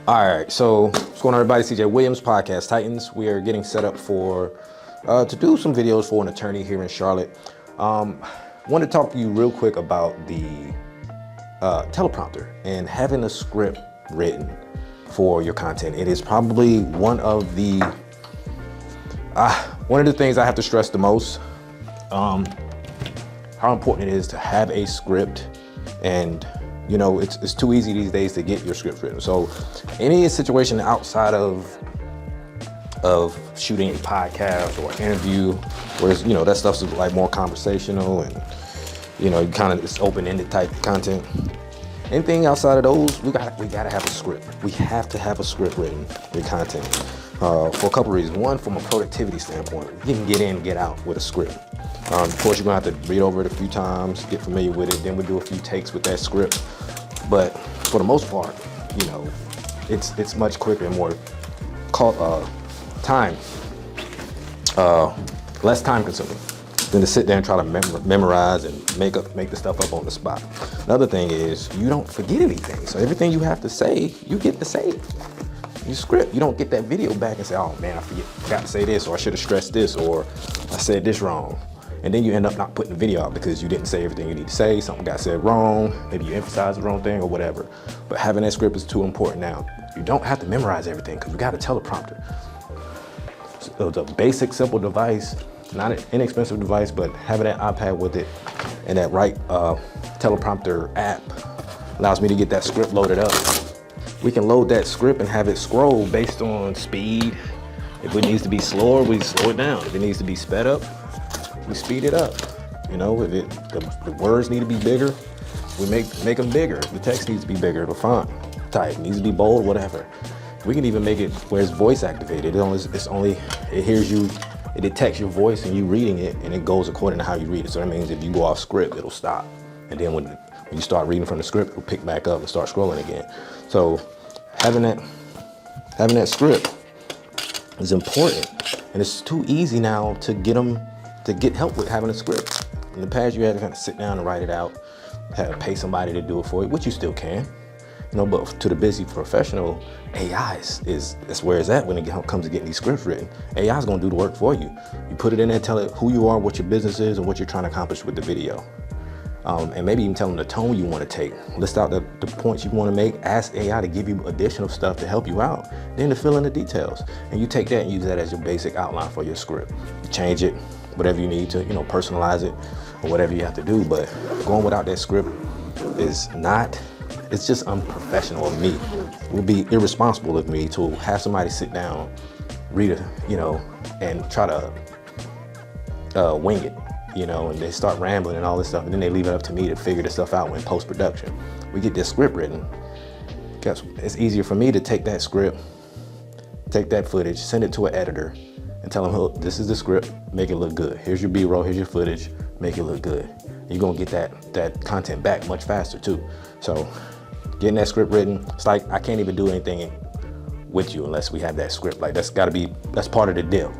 All right, so what's going on, everybody? CJ Williams, Podcast Titans. We are getting set up for to do some videos for an attorney here in Charlotte. I want to talk to you real quick about the teleprompter and having a script written for your content. It is probably one of the things I have to stress the most. How important it is to have a script, and you know, it's too easy these days to get your script written. So any situation outside of shooting a podcast or an interview, where you know that stuff's like more conversational and you know, kind of it's open-ended type content. Anything outside of those, we gotta have a script. We have to have a script written in content for a couple reasons. One, from a productivity standpoint, you can get in and get out with a script. Of course, you're gonna have to read over it a few times, get familiar with it, then we'll do a few takes with that script. But for the most part, you know, it's much quicker and more less time consuming than to sit there and try to memorize and make the stuff up on the spot. Another thing is you don't forget anything. So everything you have to say, you get to say it. You script. You don't get that video back and say, oh man, I forgot to say this, or I should have stressed this, or I said this wrong. And then you end up not putting the video out because you didn't say everything you need to say, something got said wrong, maybe you emphasized the wrong thing or whatever. But having that script is too important now. You don't have to memorize everything because we got a teleprompter. So it's a basic, simple device, not an inexpensive device, but having that iPad with it and that right teleprompter app allows me to get that script loaded up. We can load that script and have it scroll based on speed. If it needs to be slower, we slow it down. If it needs to be sped up, we speed it up. You know, if the words need to be bigger, we make them bigger. If the text needs to be bigger, the font type needs to be bold, whatever. We can even make it where it's voice activated. It hears you, it detects your voice and you reading it, and it goes according to how you read it. So that means if you go off script, it'll stop. And then when you start reading from the script, it'll pick back up and start scrolling again. So having that script is important, and it's too easy now to get help with having a script. In the past, you had to kind of sit down and write it out, had to pay somebody to do it for you, which you still can, you know. But to the busy professional, AI is where it's at when it comes to getting these scripts written. AI is going to do the work for you. You put it in there, tell it who you are, what your business is, and what you're trying to accomplish with the video. And maybe even tell them the tone you want to take. List out the points you want to make. Ask AI to give you additional stuff to help you out. Then to fill in the details. And you take that and use that as your basic outline for your script. You change it, whatever you need to, you know, personalize it or whatever you have to do. But going without that script it's just unprofessional of me. It would be irresponsible of me to have somebody sit down, read it, you know, and try to wing it. You know, and they start rambling and all this stuff, and then they leave it up to me to figure this stuff out in post-production. We get this script written. It's easier for me to take that script, take that footage, send it to an editor, and tell them, oh, this is the script, make it look good. Here's your B-roll, here's your footage, make it look good. You're gonna get that content back much faster too. So getting that script written, it's like I can't even do anything with you unless we have that script. Like that's part of the deal.